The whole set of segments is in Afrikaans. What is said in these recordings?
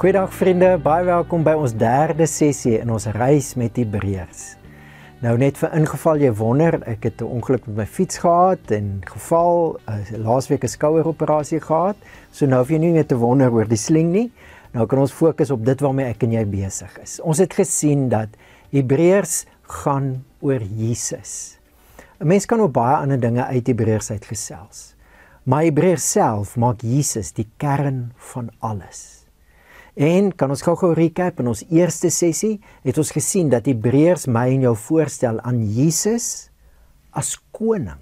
Goeiedag vriende, baie welkom by ons derde sessie in ons reis met Hebreërs. Nou net vir ingeval jy wonder, ek het 'n ongeluk met my fiets gehad en geval, laasweek 'n skoueroperasie gehad, so nou hoef jy nie meer te wonder oor die sling nie. Nou kan ons fokus op dit waarmee ek en jy besig is. Ons het gesien dat Hebreërs gaan oor Jesus. 'n Mens kan op baie ander dinge uit Hebreërs uitgesels, maar Hebreërs self maak Jesus die kern van alles. En kan ons gou recap, in ons eerste sessie het ons gesien dat Hebreërs my en jou voorstel aan Jesus as koning.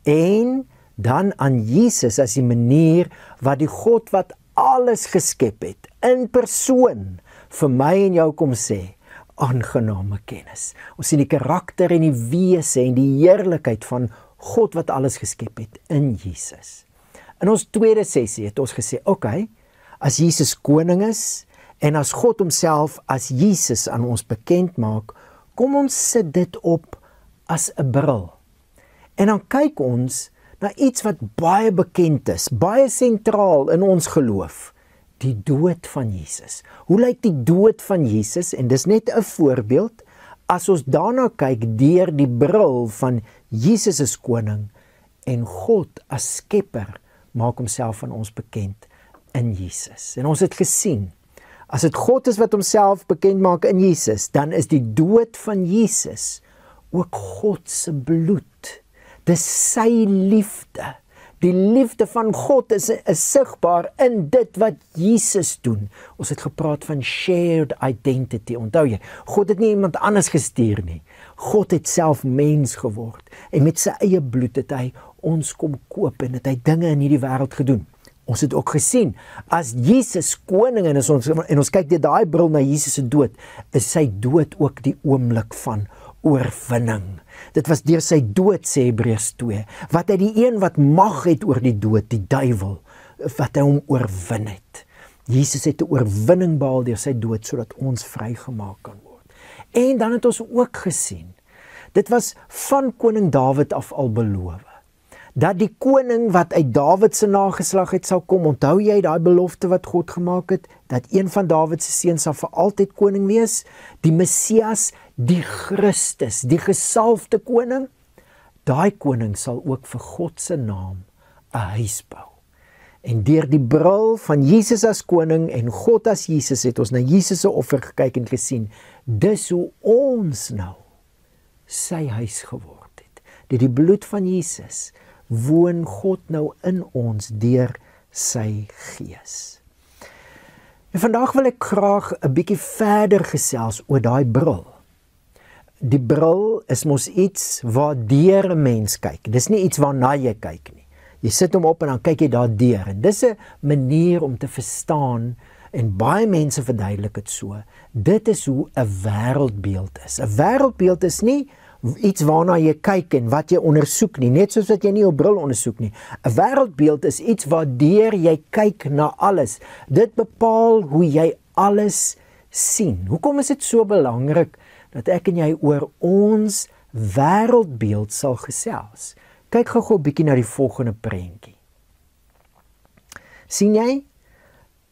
En dan aan Jesus as die manier wat die God wat alles geskep het, in persoon, vir my en jou kom sê, aangename kennis. Ons sien die karakter en die wese en die heerlikheid van God wat alles geskep het in Jesus. In ons tweede sessie het ons gesê, okay, as Jesus koning is, en as God homself as Jesus aan ons bekend maak, kom ons sit dit op as 'n bril. En dan kyk ons na iets wat baie bekend is, baie sentraal in ons geloof, die dood van Jesus. Hoe lyk die dood van Jesus? En dis net 'n voorbeeld, as ons daarna kyk deur die bril van Jesus as koning, en God as skepper maak homself aan ons bekend in Jesus. En ons het gesien, as dit God is wat homself bekend maak in Jesus, dan is die dood van Jesus ook God se bloed. Dis sy liefde. Die liefde van God is sigbaar in dit wat Jesus doen. Ons het gepraat van shared identity, onthou jy, God het nie iemand anders gestuur nie. God het self mens geword, en met sy eie bloed het hy ons kom koop, en het hy dinge in hierdie wêreld gedoen. Ons het ook gesien, as Jesus koning is, en ons kyk deur daai bril na Jesus se dood, is sy dood ook die oomblik van oorwinning. Dit was deur sy dood, sê Hebreërs 2, wat hy die een wat mag het oor die dood, die duiwel, wat hy hom oorwin het. Jesus het 'n oorwinning behaal deur sy dood, sodat ons vrygemaak kan word. En dan het ons ook gesien, dit was van koning Dawid af al beloof, dat die koning wat uit Dawid se nageslag het sal kom. Onthou jy daai belofte wat God gemaak het, dat een van Dawid se seuns sal vir altyd koning wees, die Messias, die Christus, die gesalfde koning. Daai koning sal ook vir God se naam 'n huis bou. En deur die bril van Jesus as koning en God as Jesus het ons na Jesus se offer gekyk en gesien, dis hoe ons nou sy huis geword het. Deur die bloed van Jesus woon God nou in ons deur sy gees. En vandag wil ek graag 'n bietjie verder gesels oor daai bril. Die bril is mos iets waardeur 'n mens kyk. Dis nie iets waarna jy kyk nie. Jy sit hom op en dan kyk jy daardeur. En dis 'n manier om te verstaan, en baie mense verduidelik dit so. Dit is hoe 'n wêreldbeeld is. 'n Wêreldbeeld is nie iets waarna jy kyk en wat jy ondersoek nie, net soos wat jy nie jou bril ondersoek nie. 'n Wêreldbeeld is iets waardeur jy kyk na alles. Dit bepaal hoe jy alles sien. Hoekom is dit so belangrik dat ek en jy oor ons wêreldbeeld sal gesels? Kyk gou 'n bietjie na die volgende prentjie. Sien jy?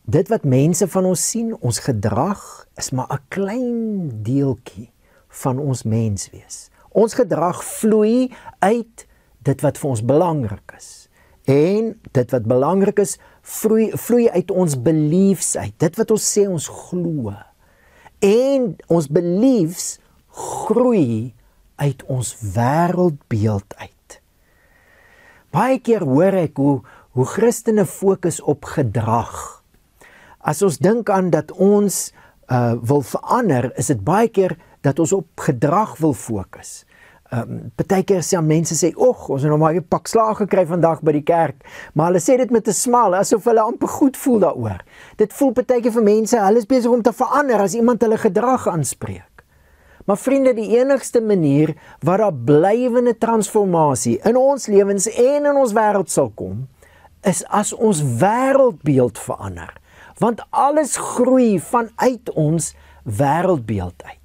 Dit wat mense van ons sien, ons gedrag, is maar 'n klein deeltjie van ons menswees. Ons gedrag vloei uit dit wat vir ons belangrik is. En dit wat belangrik is, vloei uit ons beliefs uit. Dit wat ons sê ons glo. En ons beliefs groei uit ons wêreldbeeld uit. Baie keer hoor ek hoe Christene fokus op gedrag. As ons dink aan dat ons wil verander, is dit baie keer dat ons op gedrag wil fokus. Partykeer sê mense sê, ons het nou maar 'n pak slaag gekry vandag by die kerk, maar hulle sê dit met 'n smaal, asof hulle amper goed voel daaroor. Dit voel partykeer vir mense, hulle is besig om te verander as iemand hulle gedrag aanspreek. Maar vriende, die enigste manier waar daar blywende transformasie in ons lewens en in ons wêreld sal kom, is as ons wêreldbeeld verander. Want alles groei vanuit ons wêreldbeeld uit.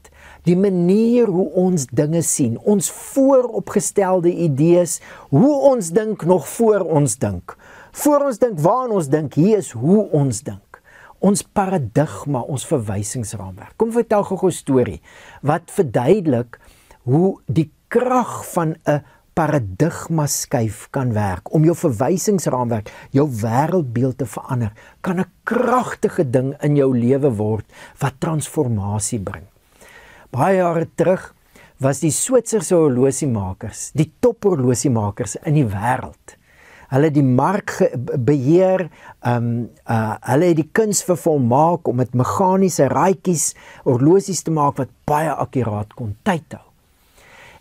Die manier hoe ons dinge sien, ons vooropgestelde idees, hoe ons dink nog voor ons dink. Voor ons dink, waar ons dink, hier is hoe ons dink. ons paradigma, ons verwysingsraamwerk. Kom vertel gou 'n storie wat verduidelik hoe die krag van 'n paradigma skuif kan werk om jou verwysingsraamwerk, jou wêreldbeeld te verander. Kan 'n kragtige ding in jou lewe word wat transformasie bring. Baie jare terug was die Switserse horlosiemakers, die tophorlosiemakers in die wêreld. Hulle het die mark beheer, hulle het die kuns vervolmaak om met meganiese raaitjies horlosies te maak wat baie akkuraat kon tyd hou.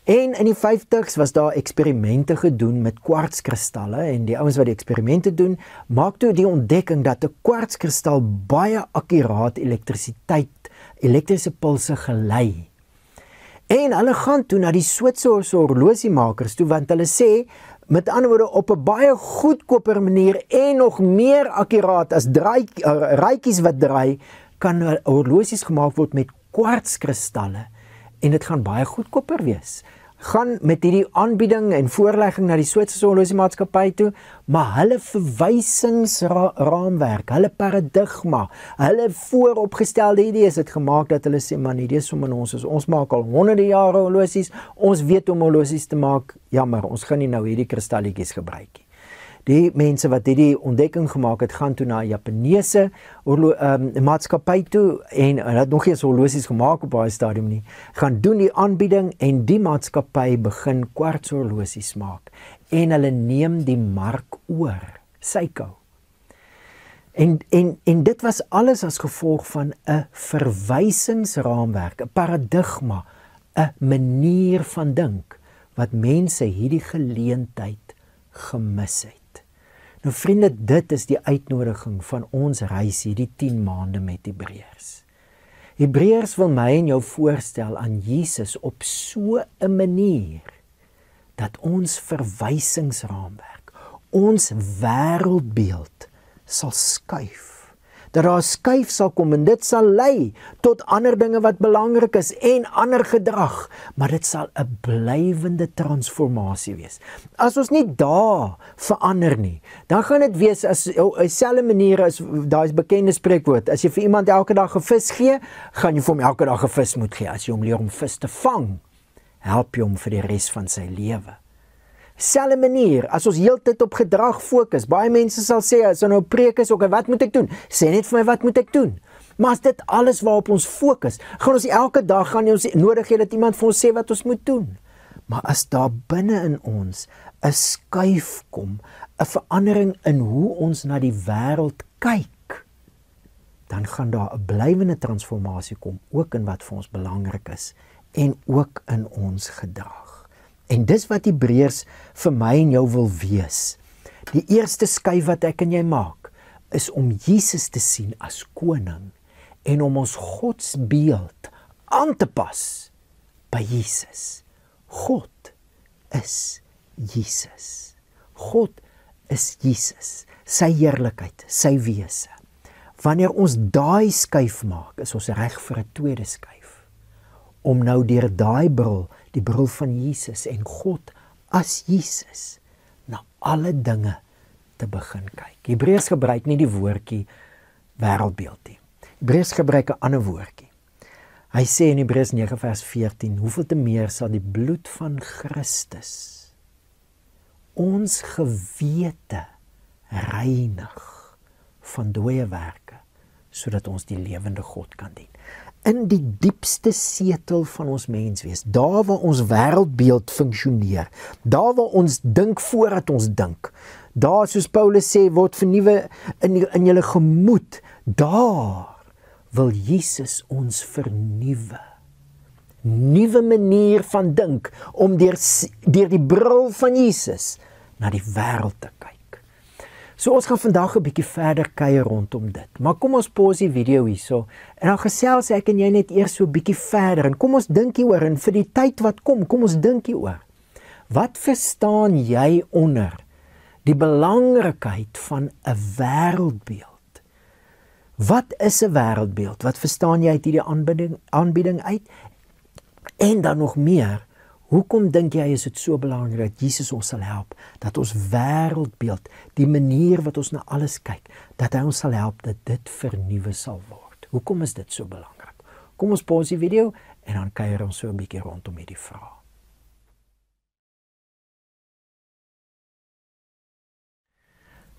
En in die 50s was daar eksperimente gedoen met kwartskristalle en die ouens wat die eksperimente doen, maak toe die ontdekking dat 'n kwartskristal baie akkuraat elektriese pulse gelei. En hulle gaan toe na die Switserse horlosiemakers toe, want hulle sê, met ander woorde, op 'n baie goedkoper manier en nog meer akkuraat as raaitjies wat draai, kan horlosies gemaak word met kwartskristalle en dit gaan baie goedkoper wees. Gaan met hierdie aanbieding en voorlegging na die Switserse horlosiemaatskappy toe, maar hulle verwysingsraamwerk, hulle paradigma, hulle vooropgestelde idees het gemaak dat hulle sê, man, hierdie is sommer ons maak al honderde jare horlosies, ons weet hoe om horlosies te maak, jammer, ons gaan nie nou hierdie kristalletjies gebruik nie. Die mense wat hierdie ontdekking gemaak het, gaan toe na 'n Japaneese maatskappy toe en hulle het nog nie eens horlosies gemaak op daai stadium nie. Gaan doen die aanbieding en die maatskappy begin kwartshorlosies maak en hulle neem die mark oor, Seiko. En dit was alles as gevolg van 'n verwysingsraamwerk, 'n paradigma, 'n manier van dink wat mense hierdie geleentheid gemis het. Nou vriende, dit is die uitnodiging van ons reis hierdie 10 maande met Hebreërs. Hebreërs wil my en jou voorstel aan Jesus op so 'n manier dat ons verwysingsraamwerk, ons wêreldbeeld sal skuif. Dat daar 'n skuif sal kom en dit sal lei tot ander dinge wat belangrik is en ander gedrag, maar dit sal 'n blywende transformasie wees. As ons nie daar verander nie, dan gaan dit wees as dieselfde manier as daai bekende spreekwoord, as jy vir iemand elke dag 'n vis gee, gaan jy vir hom elke dag 'n vis moet gee. As jy hom leer om vis te vang, help jy hom vir die res van sy lewe. Selfde manier, as ons heeltyd op gedrag fokus, baie mense sal sê, as nou 'n preek is, okay, wat moet ek doen? Sê net vir my, wat moet ek doen? Maar as dit alles waarop ons fokus, gaan ons elke dag nodig hê dat iemand vir ons sê wat ons moet doen. Maar as daar binne in ons 'n skuif kom, 'n verandering in hoe ons na die wêreld kyk, dan gaan daar 'n blywende transformasie kom, ook in wat vir ons belangrik is, en ook in ons gedrag. En dis wat Hebreërs vir my en jou wil wees. Die eerste skuif wat ek en jy maak, is om Jesus te sien as koning en om ons godsbeeld aan te pas by Jesus. God is Jesus. God is Jesus, sy heerlikheid, sy wese. Wanneer ons daai skuif maak, is ons reg vir 'n tweede skuif. Om nou deur daai bril, die bril van Jesus en God as Jesus, na alle dinge te begin kyk. Hebreërs gebruik nie die woordjie wêreldbeeld nie. Hebreërs gebruik 'n ander woordjie. Hy sê in Hebreërs 9 vers 14, hoeveel te meer sal die bloed van Christus ons gewete reinig van dooie werke, sodat ons die lewende God kan dien. In die diepste setel van ons menswees, daar waar ons wêreldbeeld funksioneer, daar waar ons dink voordat ons dink, daar soos Paulus sê, word vernuwe in julle gemoed, daar wil Jesus ons vernuwe. Nuwe manier van dink, om deur die bril van Jesus na die wêreld te kyk. So ons gaan vandag 'n bietjie verder kuier rondom dit. Maar kom ons pause die video hierso en dan gesels ek en jy net eers so 'n bietjie verder en kom ons dink hieroor en vir die tyd wat kom ons dink hieroor. Wat verstaan jy onder die belangrikheid van 'n wêreldbeeld? Wat is 'n wêreldbeeld? Wat verstaan jy uit hierdie aanbieding uit? En dan nog meer, Hoekom dink jy is dit so belangrik dat Jesus ons sal help, dat ons wêreldbeeld, die manier wat ons na alles kyk, dat hy ons sal help dat dit vernuwe sal word? Hoekom is dit so belangrik? Kom ons pause die video en dan kuier ons so 'n bietjie rondom hierdie vraag.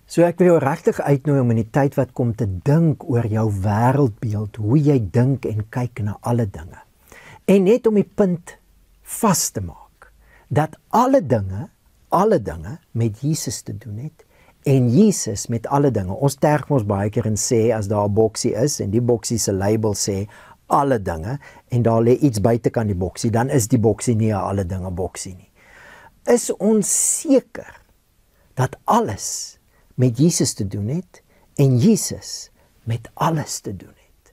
So ek wil jou regtig uitnooi om in die tyd wat kom te dink oor jou wêreldbeeld, hoe jy dink en kyk na alle dinge. En net om die punt vas te maak, dat alle dinge met Jesus te doen het, en Jesus met alle dinge. Ons terg ons baie keer en sê, as daar 'n boksie is, en die boksie se label sê, alle dinge, en daar lê iets buitekant die boksie, dan is die boksie nie 'n alle dinge boksie nie. Is ons seker dat alles met Jesus te doen het, en Jesus met alles te doen het?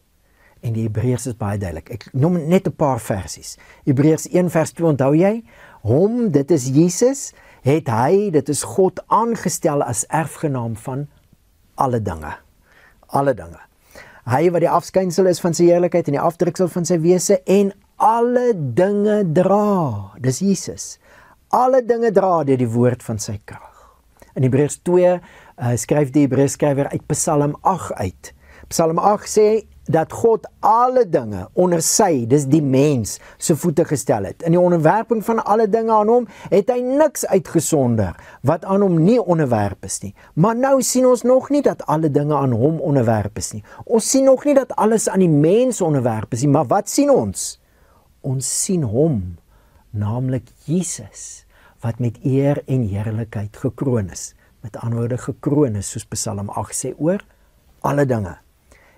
En die Hebreërs is baie duidelik. Ek noem net 'n paar versies. Hebreërs 1 vers 2, onthou jy? Hom, dit is Jesus, het hy, dit is God, aangestel as erfgenaam van alle dinge. Alle dinge. Hy wat die afskynsel is van sy heerlikheid en die afdruksel van sy wese en alle dinge dra. Dis Jesus. Alle dinge dra deur die woord van sy krag. In Hebreërs 2 skryf die Hebreërs skrywer uit Psalm 8 uit. Psalm 8 sê dat God alle dinge onder sy, dis die mens, se voete gestel het. In die onderwerping van alle dinge aan hom, het hy niks uitgesonder wat aan hom nie onderwerp is nie. Maar nou sien ons nog nie dat alle dinge aan hom onderwerp is nie. Ons sien nog nie dat alles aan die mens onderwerp is nie, maar wat sien ons? Ons sien hom, naamlik Jesus, wat met eer en heerlikheid gekroon is. Met ander woorde gekroon is, soos Psalm 8 sê, oor alle dinge.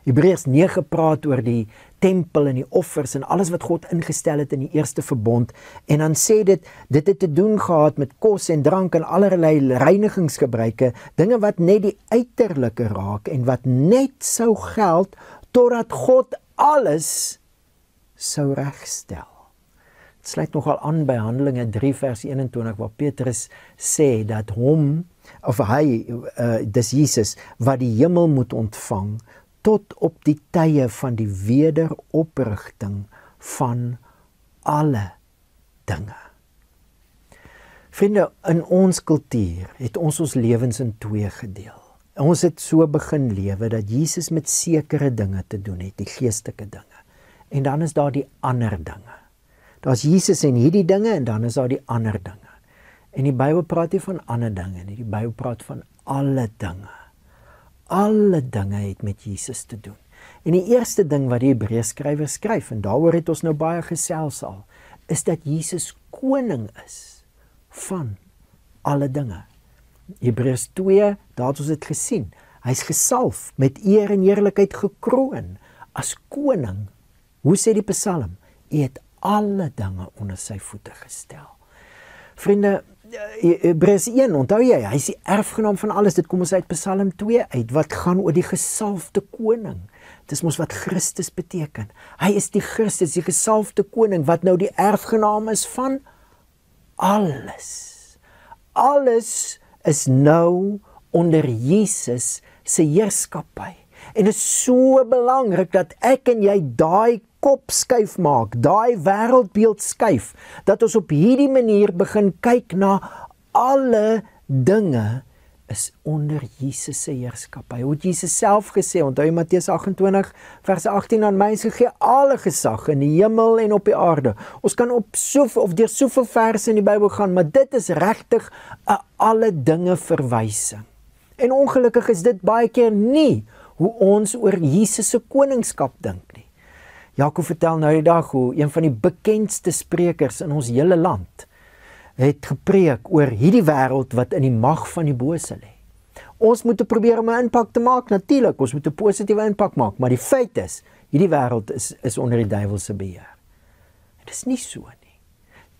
Hebreërs 9 praat oor die tempel en die offers en alles wat God ingestel het in die eerste verbond, en dan sê dit het te doen gehad met kos en drank en allerlei reinigingsgebruike, dinge wat net die uiterlike raak en wat net sou geld totdat God alles sou regstel. Het sluit nogal aan by Handelinge 3 vers 21 waar Petrus sê dat hom, of hy, dis Jesus, wat die hemel moet ontvang tot op die tye van die wederoprigting van alle dinge. Vriende, in ons kultuur het ons lewens in twee gedeel. Ons het so begin lewe dat Jesus met sekere dinge te doen het, die geestelike dinge. En dan is daar die ander dinge. Daar's Jesus en hierdie dinge en dan is daar die ander dinge. En die Bybel praat nie van ander dinge nie, die Bybel praat van alle dinge. Alle dinge het met Jesus te doen. En die eerste ding wat die Hebreërs skrywer skryf, en daaroor het ons nou baie gesels al, is dat Jesus koning is van alle dinge. Hebreërs 2, daar het ons dit gesien. Hy's gesalf, met eer en heerlikheid gekroon, as koning. Hoe sê die Psalm? Hy het alle dinge onder sy voete gestel. Vriende, Hebreërs 1, onthou jy, hy is die erfgenaam van alles, dit kom ons uit Psalm 2 uit, wat gaan oor die gesalfde koning. Dis mos wat Christus beteken. Hy is die Christus, die gesalfde koning, wat nou die erfgenaam is van alles. Alles is nou onder Jesus se heerskappy. En dit is so belangrik dat ek en jy daai kop skuif maak, daai wêreldbeeld skuif, dat ons op hierdie manier begin kyk na alle dinge is onder Jesus se heerskappy. Hoe het Jesus self gesê, onthou jy Matteus 28 vers 18, aan my is gegee alle gesag in die hemel en op die aarde. Ons kan op deur soveel verse in die Bybel gaan, maar dit is regtig 'n alle dinge verwysing. En ongelukkig is dit baie keer nie hoe ons oor Jesus se koningskap dink nie. Jakob vertel nou die dag hoe een van die bekendste sprekers in ons hele land het gepreek oor hierdie wêreld wat in die mag van die bose lê. Ons moet probeer om 'n impak te maak, natuurlik, ons moet 'n positiewe impak maak, maar die feit is, hierdie wêreld is onder die duiwel se beheer. Dit is nie so nie.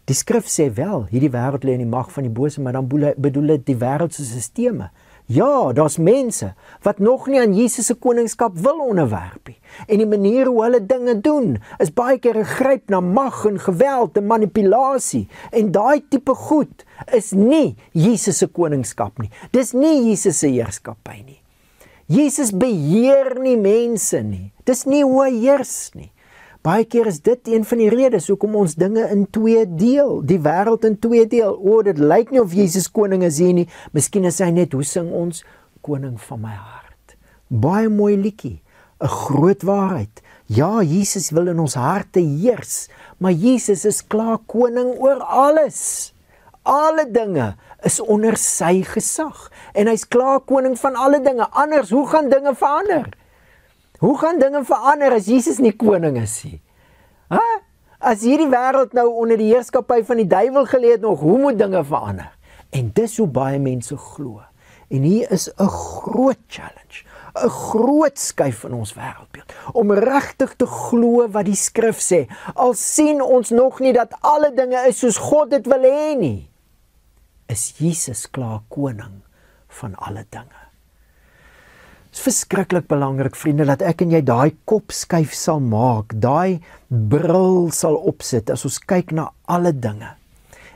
Die skrif sê wel, hierdie wêreld lê in die mag van die bose, maar dan bedoel dit die wêreld se sisteme. Ja, daar's mense wat nog nie aan Jesus se koningskap wil onderwerp nie. En die manier hoe hulle dinge doen, is baie keer 'n gryp na mag en geweld en manipulasie. En daai tipe goed is nie Jesus se koningskap nie. Dis nie Jesus se heerskappy nie. Jesus beheer nie mense nie. Dis nie hoe hy heers nie. Baie keer is dit een van die redes hoekom ons dinge in twee deel, die wêreld in twee deel. Dit lyk nie of Jesus koning is hier nie. Miskien is hy net, hoe sing ons? Koning van my hart. Baie mooi liedjie, 'n groot waarheid. Ja, Jesus wil in ons harte heers, maar Jesus is klaar koning oor alles. Alle dinge is onder sy gesag. En hy's klaar koning van alle dinge. Anders, hoe gaan dinge verander? Hoe gaan dinge verander as Jesus nie koning is nie? As hierdie wêreld nou onder die heerskappy van die duiwel geleë het nog, hoe moet dinge verander? En dis hoe baie mense glo. En hier is 'n groot challenge, 'n groot skuif in ons wêreldbeeld, om regtig te glo wat die skrif sê, al sien ons nog nie dat alle dinge is soos God dit wil hê nie, is Jesus klaar koning van alle dinge. Dit is verskriklik belangrik, vriende, dat ek en jy daai kopskuif sal maak, daai bril sal opsit as ons kyk na alle dinge.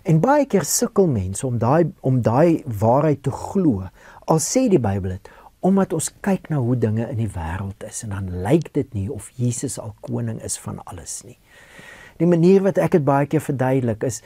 En baie keer sukkel mense om daai waarheid te glo, al sê die Bybel dit, omdat ons kyk na hoe dinge in die wêreld is, en dan lyk dit nie of Jesus al koning is van alles nie. Die manier wat ek dit baie keer verduidelik is,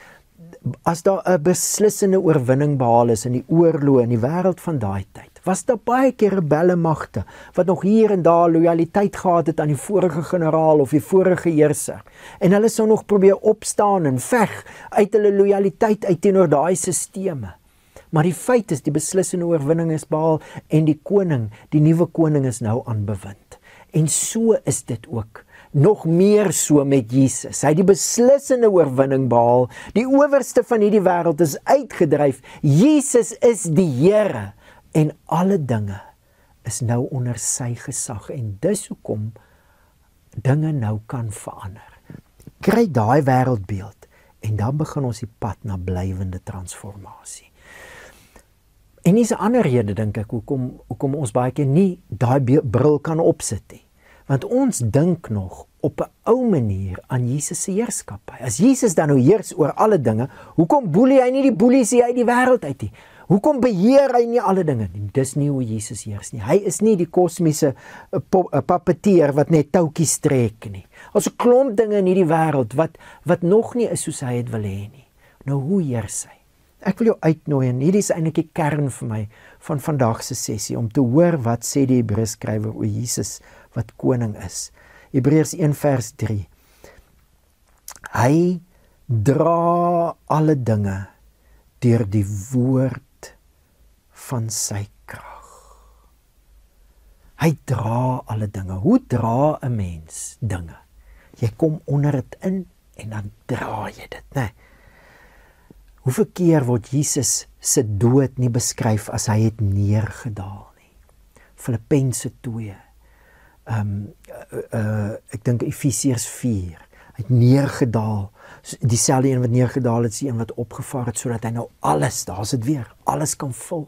as daar 'n beslissende oorwinning behaal is in die oorloë in die wêreld van daai tyd, was daar baie keer rebelle magte wat nog hier en daar lojaliteit gehad het aan die vorige generaal of die vorige heerser. En hulle sou nog probeer opstaan en veg uit hulle lojaliteit uit teenoor daai sisteme. Maar die feit is, die beslissende oorwinning is behaal en die nuwe koning is nou aan bewind. En so is dit ook. Nog meer so met Jesus. Hy het die beslissende oorwinning behaal. Die owerste van hierdie wêreld is uitgedryf. Jesus is die Here. En alle dinge is nou onder sy gesag. En dis hoekom dinge nou kan verander. Kry daai wêreldbeeld en dan begin ons die pad na blywende transformasie. En dis 'n ander rede, dink ek, hoekom ons baie keer nie daai bril kan opsit nie. Want ons dink nog op 'n ou manier aan Jesus se heerskappy. As Jesus dan nou heers oor alle dinge, hoekom boelie hy nie die boelies uit die wêreld uit nie? Hoekom beheer hy nie alle dinge nie? Dis nie hoe Jesus heers nie. Hy is nie die kosmiese puppeteer wat net touwtjies trek nie. Daar's 'n klomp dinge in hierdie wêreld wat nog nie is soos hy dit wil hê nie. Nou, hoe heers hy? Ek wil jou uitnooi, en hierdie is eintlik die kern vir my van vandag se sessie, om te hoor wat sê die Hebreërs skrywer oor Jesus wat koning is. Hebreërs 1 vers 3. Hy dra alle dinge deur die woord van sy krag. Hy dra alle dinge. Hoe dra 'n mens dinge? Jy kom onder dit in en dan dra jy dit, né? Hoeveel keer word Jesus se dood nie beskryf as hy het neergedaal nie? Filippense 2. Ek dink Efesiërs 4. Hy het neergedaal. Dieselfde een wat neergedaal het, is die een wat opgevaar het, sodat hy nou alles, daar's dit weer, alles kan vul.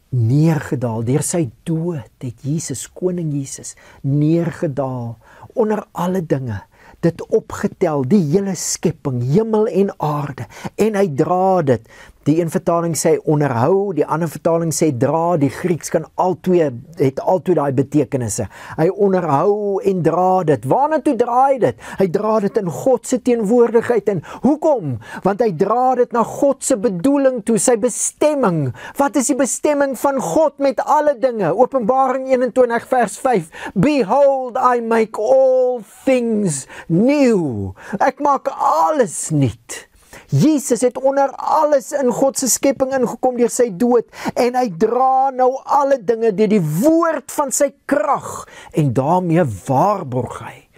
Neergedaal, deur sy dood het Jesus, koning Jesus, neergedaal onder alle dinge, dit opgetel, die hele skepping, hemel en aarde, en hy dra dit. Die een vertaling sê onderhou, die ander vertaling sê dra. Die Grieks het altyd daai betekenisse. Hy onderhou en dra dit. Waarna toe dra hy dit? Hy dra dit in God se teenwoordigheid. En hoekom? Want hy dra dit na God se bedoeling toe, sy bestemming. Wat is die bestemming van God met alle dinge? Openbaring 21 vers 5. Behold, I make all things new. Ek maak alles nuut. Jesus het onder alles in God se skepping ingekom deur sy dood, en hy dra nou alle dinge deur die woord van sy krag, en daarmee waarborg hy,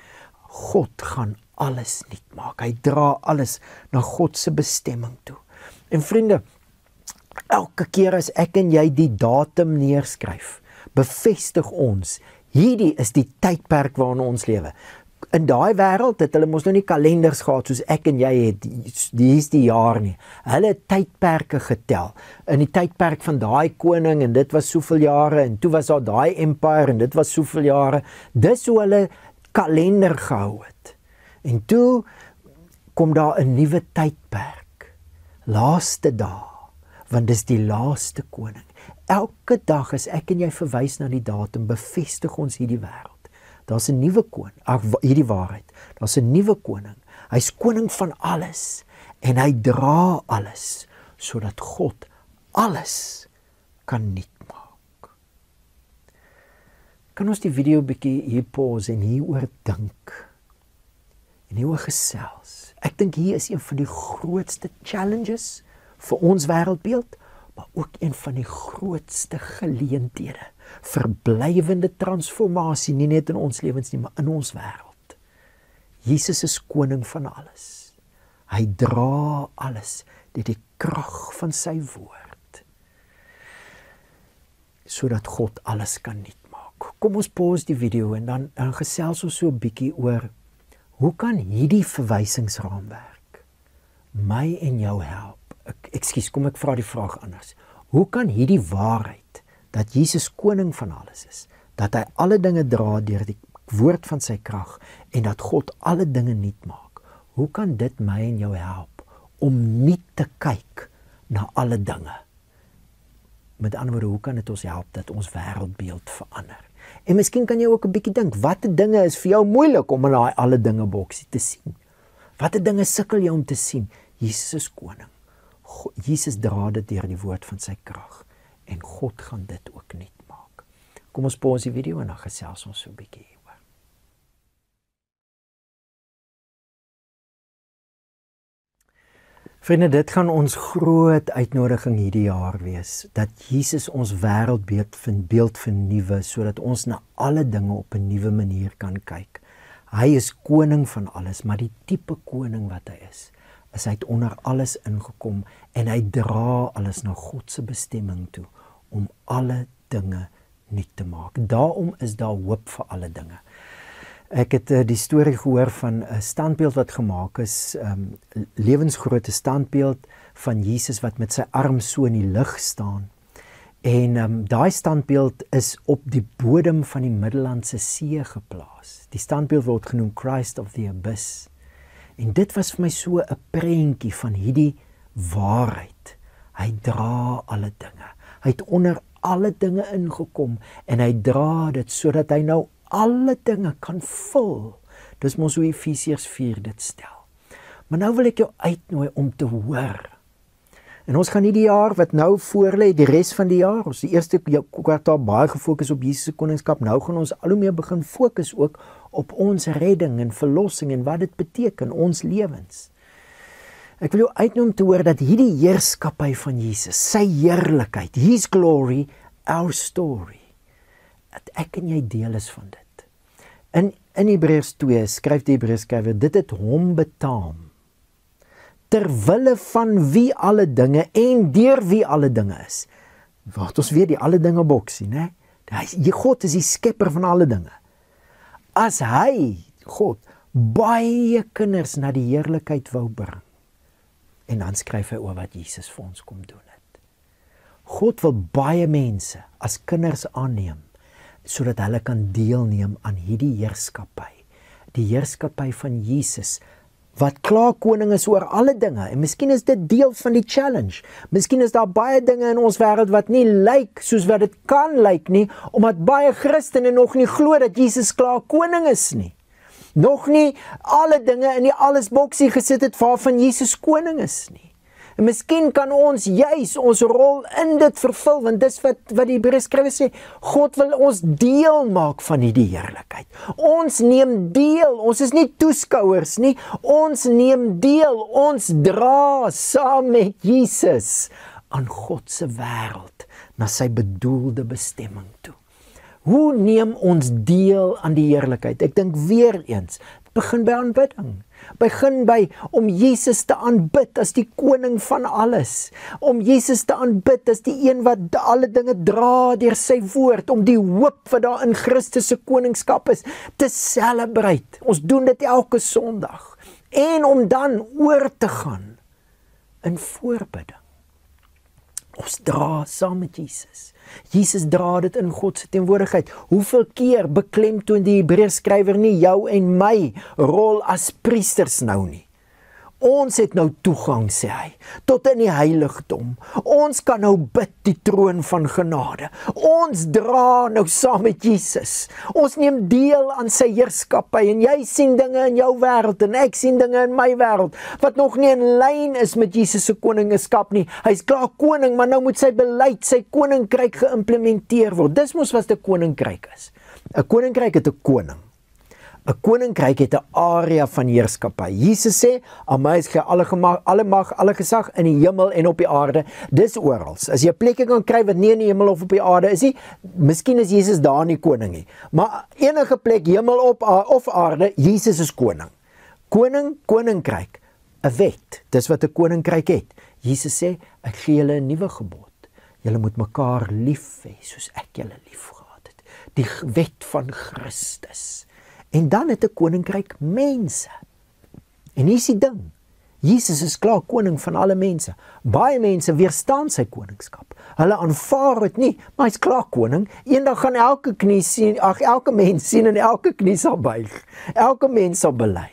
God gaan alles nuut maak. Hy dra alles na God se bestemming toe. En vriende, elke keer as ek en jy die datum neerskryf, bevestig ons, hierdie is die tydperk waarin ons lewe. In daai wêreld het hulle mos nou nie kalenders gehad soos ek en jy het, die is die jaar nie. Hulle het tydperke getel. In die tydperk van daai koning, en dit was soveel jare, en toe was daar daai empire, en dit was soveel jare. Dis hoe hulle kalender gehou het. En toe kom daar 'n nuwe tydperk. Laaste dae, want dis die laaste koning. Elke dag as ek en jy verwys na die datum, bevestig ons hierdie wêreld. daar's 'n nuwe koning. Hierdie waarheid. Daar's 'n nuwe koning. Hy's koning van alles en hy dra alles sodat God alles kan nuut maak. Kan ons die video bietjie hier pause en hieroor dink? En hieroor gesels. Ek dink hier is een van die grootste challenges vir ons wêreldbeeld, maar ook een van die grootste geleenthede vir blywende transformasie, nie net in ons lewens nie, maar in ons wêreld. Jesus is koning van alles. Hy dra alles deur die krag van sy woord, sodat God alles kan nuut maak. Kom ons pause die video en dan gesels ons so 'n bietjie oor hoe kan hierdie verwysingsraamwerk my en jou help? Kom ek vra die vraag anders. Hoe kan hierdie waarheid, dat Jesus koning van alles is, dat hy alle dinge dra deur die woord van sy krag, en dat God alle dinge nuut maak, hoe kan dit my en jou help, om nuut te kyk na alle dinge? Met ander woorde, hoe kan dit ons help, dat ons wêreldbeeld verander? En miskien kan jy ook 'n bietjie dink, watter dinge is vir jou moeilik om in daai alle dinge boksie te sien? Watter dinge sukkel jy om te sien? Jesus is koning. Jesus dra dit deur die woord van sy krag en God gaan dit ook nuut maak. Kom ons pause die video en dan gesels ons so 'n bietjie hieroor. Vriende, dit gaan ons groot uitnodiging hierdie jaar wees, dat Jesus ons wêreldbeeld vernuwe, sodat ons na alle dinge op 'n nuwe manier kan kyk. Hy is koning van alles, maar die tipe koning wat hy is hy het onder alles ingekom en hy dra alles na God se bestemming toe om alle dinge nuut te maak. Daarom is daar hoop vir alle dinge. Ek het die storie gehoor van 'n standbeeld wat gemaak is, lewensgrootte standbeeld van Jesus wat met sy arm so in die lug staan. En daai standbeeld is op die bodem van die Middellandse See geplaas. Die standbeeld word genoem Christ of the Abyss. En dit was vir my so 'n prentjie van hierdie waarheid. Hy dra alle dinge. Hy het onder alle dinge ingekom en hy dra dit sodat hy nou alle dinge kan vul. Dis mos hoe Efesiërs 4 dit stel. Maar nou wil ek jou uitnooi om te hoor. En ons gaan hierdie jaar wat nou voorlê, die res van die jaar, ons die eerste kwartaal baie gefokus op Jesus se koningskap. Nou gaan ons al hoe meer begin fokus ook op ons redding en verlossing en wat dit beteken ons lewens. Ek wil jou uitnooi om te hoor dat hierdie heerskappy van Jesus, sy heerlikheid, his glory, our story, dat ek en jy deel is van dit. In Hebreërs 2 skryf die Hebreërskrywer, dit het hom betaam, ter wille van wie alle dinge en deur wie alle dinge is. Wat ons weet die alle dinge boksie, né? God is die skepper van alle dinge. As hy, God, baie kinders na die heerlikheid wou bring, en dan skryf hy oor wat Jesus vir ons kom doen het. God wil baie mense as kinders aanneem, sodat hulle kan deelneem aan hierdie heerskappy. Die heerskappy van Jesus, wat klaar koning is oor alle dinge. En miskien is dit deel van die challenge. Miskien is daar baie dinge in ons wêreld wat nie lyk soos wat dit kan lyk nie, omdat baie Christene nog nie glo dat Jesus klaar koning is nie. Nog nie alle dinge in die allesboksie gesit het waarvan Jesus koning is nie. En miskien kan ons juis ons rol in dit vervul, want dis wat die Hebreërskrywer sê, God wil ons deel maak van hierdie heerlikheid. Ons neem deel, ons is nie toeskouers nie, ons neem deel, ons dra saam met Jesus aan God se wêreld, na sy bedoelde bestemming toe. Hoe neem ons deel aan die heerlikheid? Ek dink weer eens, begin by aanbidding. Begin by om Jesus te aanbid as die koning van alles. Om Jesus te aanbid as die een wat alle dinge dra deur sy woord. Om die hoop wat daar in Christus se koningskap is, te celebrate. Ons doen dit elke Sondag. En om dan oor te gaan in voorbidding. Ons dra saam met Jesus. Jesus dra dit in God se teenwoordigheid. Hoeveel keer beklemtoon die Hebreërskrywer nie jou en my rol as priesters nou nie? Ons het nou toegang, sê hy, tot in die heiligdom. Ons kan nou bid die troon van genade. Ons dra nou saam met Jesus. Ons neem deel aan sy heerskappy en jy sien dinge in jou wêreld en ek sien dinge in my wêreld wat nog nie in lyn is met Jesus se koningskap nie. Hy's klaar koning, maar nou moet sy beleid, sy koninkryk geïmplementeer word. Dis mos wat 'n koninkryk is. 'n Koninkryk het 'n koning. 'n Koninkryk het 'n area van heerskappy. Jesus sê, aan my is gegee alle mag, alle gesag in die hemel en op die aarde. Dis oral. As jy 'n plekkie kan kry wat nie in die hemel of op die aarde is nie, miskien is Jesus daar nie koning nie. Maar enige plek, hemel of aarde, Jesus is koning. Koninkryk, 'n wet. Dis wat 'n koninkryk het. Jesus sê, ek gee julle 'n nuwe gebod. Julle moet mekaar lief hê soos ek julle liefgehad het. Die wet van Christus. En dan het 'n koninkryk mense. En hier is die ding. Jesus is klaar koning van alle mense. Baie mense weerstaan sy koningskap. Hulle aanvaar dit nie, maar hy's klaar koning. Eendag gaan elke mens sien en elke knie sal buig. Elke mens sal bely.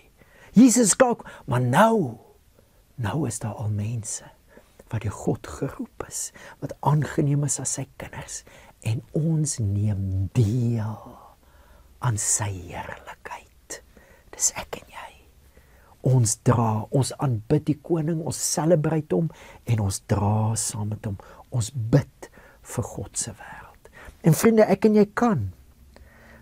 Jesus is klaar, maar nou is daar al mense wat deur God geroep is, wat aangeneem is as sy kinders. En ons neem deel aan sy heerlikheid. Dis ek en jy. Ons dra, ons aanbid die koning, ons celebrate hom en ons dra saam met hom. Ons bid vir God se wêreld. En vriende, ek en jy kan.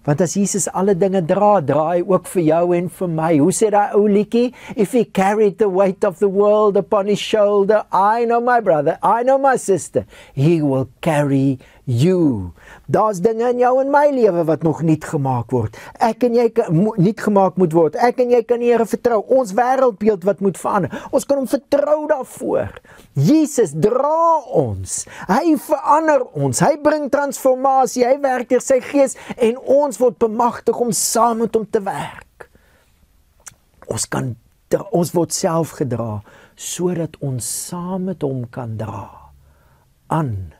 Want as Jesus alle dinge dra hy ook vir jou en vir my. Hoe sê daai ou liedjie? If he carried the weight of the world upon his shoulder, I know my brother, I know my sister, he will carry you. Daar's dinge in jou en my lewe wat nog nuut gemaak word. Ek en jy nuut gemaak moet word. Ek en jy kan die Here vertrou. Ons wêreldbeeld wat moet verander. Ons kan hom vertrou daarvoor. Jesus dra ons. Hy verander ons. Hy bring transformasie. Hy werk deur sy gees en ons word bemagtig om saam met hom te werk. Ons word self gedra sodat ons saam met hom kan dra aan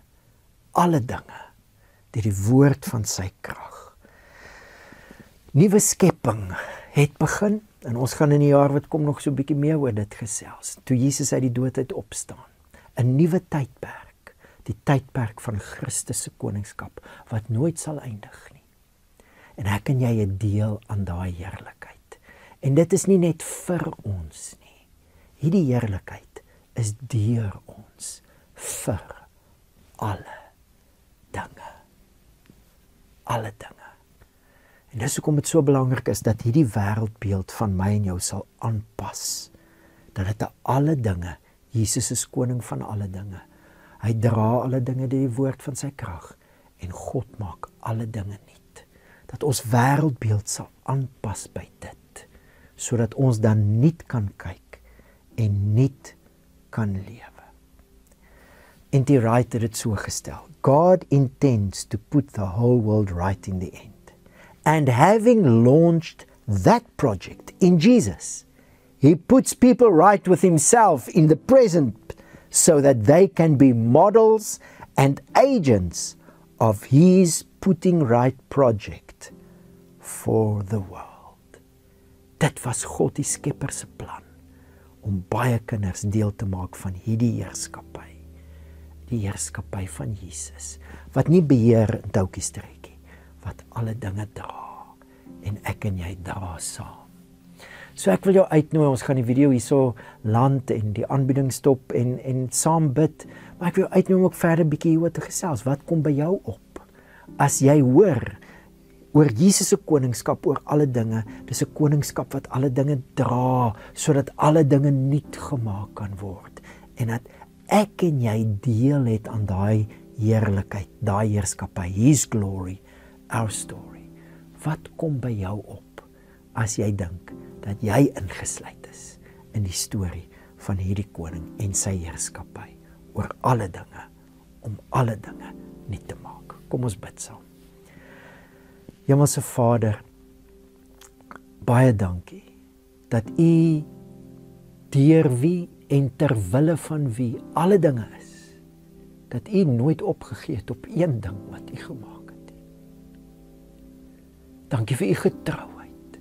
alle dinge deur die woord van sy krag. Nuwe skepping het begin en ons gaan in die jaar wat kom nog so 'n bietjie meer oor dit gesels. Toe Jesus uit die dood uit opstaan. 'n Nuwe tydperk, die tydperk van Christus se koningskap wat nooit sal eindig nie. En ek en jy het deel aan daai heerlikheid. En dit is nie net vir ons nie. Hierdie heerlikheid is deur ons vir alle dinge. Alle dinge. En dis hoekom dit so belangrik is dat hierdie wêreldbeeld van my en jou sal aanpas. Dat dit aan alle dinge, Jesus is koning van alle dinge. Hy dra alle dinge deur die woord van sy krag en God maak alle dinge nuut. Dat ons wêreldbeeld sal aanpas by dit, sodat ons dan nuut kan kyk en nuut kan lewe. N.T. Wright het dit so gestel. God intends to put the whole world right in the end. And having launched that project in Jesus, he puts people right with himself in the present so that they can be models and agents of his putting right project for the world. Dit was God die Skepper se plan om baie kinders deel te maak van hierdie heerskappy. Die heerskappy van Jesus, wat nie beheer in toukies trek nie, wat alle dinge dra, en ek en jy dra saam. So ek wil jou uitnooi, ons gaan die video hierso land en die aanbieding stop en saam bid, maar ek wil jou uitnooi om ook verder bietjie hieroor te gesels. Wat kom by jou op? As jy hoor oor Jesus se koningskap oor alle dinge, dis 'n koningskap wat alle dinge dra, sodat alle dinge nuut gemaak kan word. En dat ek en jy deel het aan daai heerlikheid, daai heerskappy, his glory, our story. Wat kom by jou op as jy dink dat jy ingesluit is in die storie van hierdie koning en sy heerskappy oor alle dinge, om alle dinge nuut te maak? Kom ons bid saam. Hemelse Vader, baie dankie dat U deur wie en ter wille van wie alle dinge is, dat U nooit opgegee het op een ding wat U gemaak het. Dankie vir U getrouheid.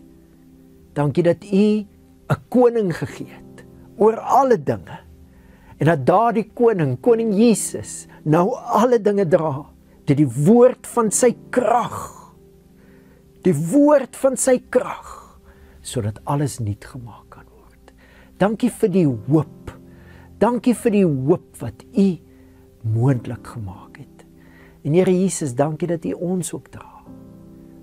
Dankie dat U 'n koning gegee het oor alle dinge. En dat daardie koning Jesus, nou alle dinge dra, deur die woord van sy krag. Die woord van sy krag, sodat alles nuut gemaak kan word. Dankie vir die hoop. Dankie vir die hoop wat U moontlik gemaak het. En Here Jesus, dankie dat U ons ook dra.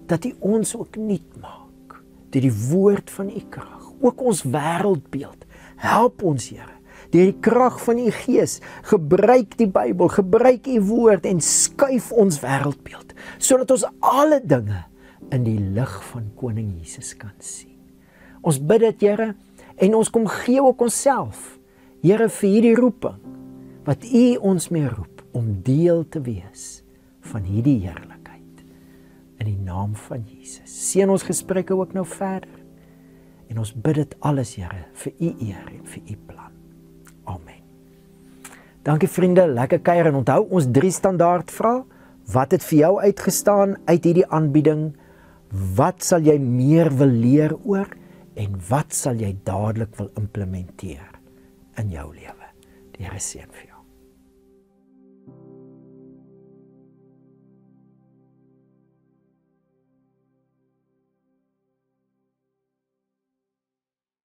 Dat U ons ook nuut maak. Deur die woord van U krag. Ook ons wêreldbeeld. Help ons, Here. Deur die krag van U Gees, gebruik die Bybel, gebruik U woord en skuif ons wêreldbeeld, sodat ons alle dinge in die lig van Koning Jesus kan sien. Ons bid dit, Here, en ons kom gee ook onsself, Here, vir hierdie roeping, wat U ons mee roep, om deel te wees van hierdie heerlikheid, in die naam van Jesus. Seën ons gesprekke ook nou verder, en ons bid dit alles, Here, vir U eer en vir U plan. Amen. Dankie vriende, lekker kuier en onthou ons 3 standaard vrae. Wat het vir jou uitgestaan uit hierdie aanbieding? Wat sal jy meer wil leer oor? En wat sal jy dadelik wil implementeer in jou lewe? Die Here seën vir jou.